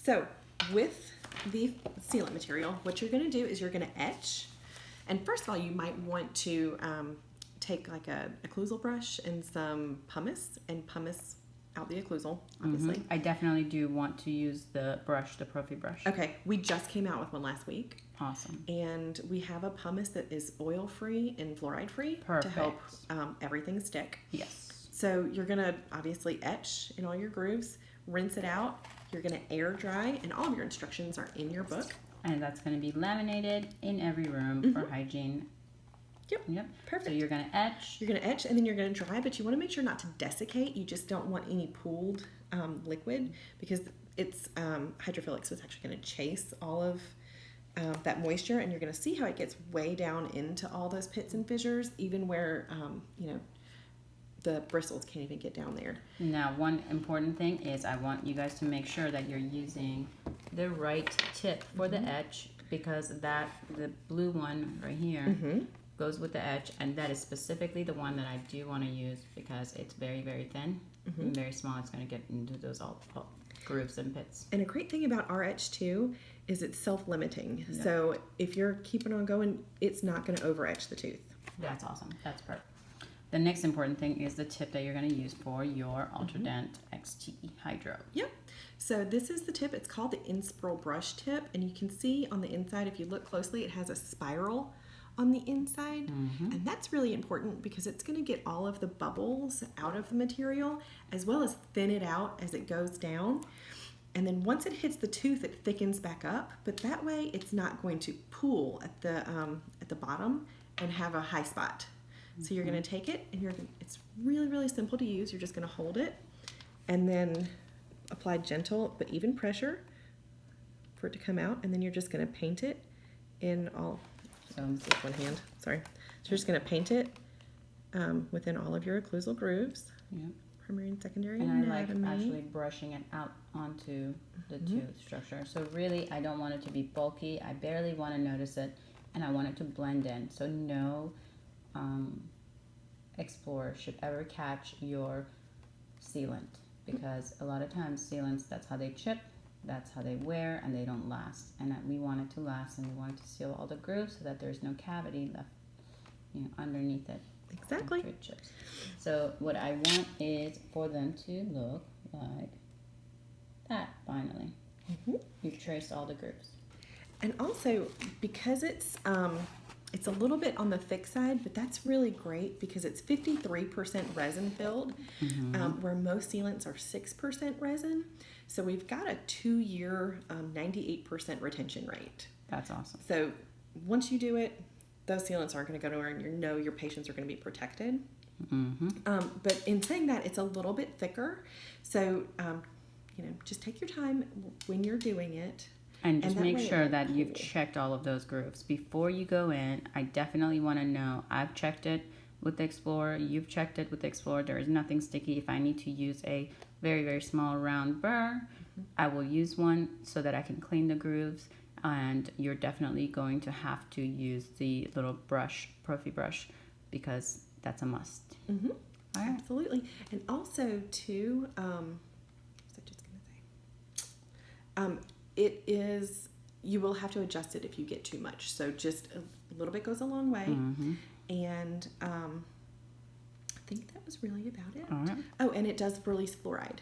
So with the sealant material, what you're going to do is you're going to etch. And first of all, you might want to take like a occlusal brush and some pumice and pumice out the occlusal, obviously. I definitely do want to use the brush, the Profi brush. Okay, we just came out with one last week. Awesome. And we have a pumice that is oil-free and fluoride-free to help everything stick. Yes. So you're going to obviously etch in all your grooves, rinse it out. You're going to air dry, and all of your instructions are in your book. And that's going to be laminated in every room for hygiene. Yep. Perfect. So you're going to etch. You're going to etch, and then you're going to dry, but you want to make sure not to desiccate. You just don't want any pooled liquid because it's hydrophilic, so it's actually going to chase all of that moisture, and you're going to see how it gets way down into all those pits and fissures, even where, the bristles can't even get down there. Now, one important thing is I want you guys to make sure that you're using the right tip for the etch, because the blue one right here goes with the etch, and that is specifically the one that I do want to use because it's very, very thin and very small. It's going to get into those all grooves and pits. And a great thing about our etch too is it's self-limiting. Yep. So if you're keeping on going, it's not going to over etch the tooth. That's awesome. That's perfect. The next important thing is the tip that you're going to use for your Ultradent XT Hydro. Yep. So this is the tip. It's called the in-spiral brush tip, and you can see on the inside, if you look closely, it has a spiral on the inside, and that's really important because it's going to get all of the bubbles out of the material as well as thin it out as it goes down. And then once it hits the tooth, it thickens back up, but that way it's not going to pool at the bottom and have a high spot. So you're going to take it, and it's really, really simple to use. You're just going to hold it and then apply gentle but even pressure for it to come out, and then you're just going to paint it in all. So this is one hand. Sorry. So you're just going to paint it within all of your occlusal grooves. Yep. Primary and secondary and anatomy. I like actually brushing it out onto the tooth structure. So really, I don't want it to be bulky. I barely want to notice it, and I want it to blend in. So no explorer should ever catch your sealant, because a lot of times sealants, that's how they chip, that's how they wear, and they don't last. And we want it to last, and we want it to seal all the grooves so that there's no cavity left, underneath it. Exactly. Chips. So what I want is for them to look like that. Finally, you've traced all the grooves. And also, because it's a little bit on the thick side, but that's really great because it's 53% resin filled, where most sealants are 6% resin. So we've got a 2-year 98% retention rate. That's awesome. So once you do it, those sealants aren't going to go nowhere, and your patients are going to be protected. But in saying that, it's a little bit thicker. So, just take your time when you're doing it. And just make sure that you've checked all of those grooves. Before you go in, I definitely want to know, I've checked it with the Explorer, you've checked it with the Explorer, there is nothing sticky. If I need to use a very, very small round burr, I will use one so that I can clean the grooves. And you're definitely going to have to use the little brush, Profi brush, because that's a must. All right. Absolutely. And also, too, what was I just going to say? It is, you will have to adjust it if you get too much. So just a little bit goes a long way. And I think that was really about it. All right. Oh, and it does release fluoride.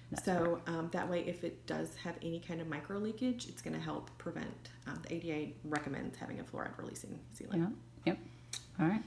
That's so that way, if it does have any kind of micro leakage, it's going to help prevent. The ADA recommends having a fluoride releasing sealant. Yep. All right.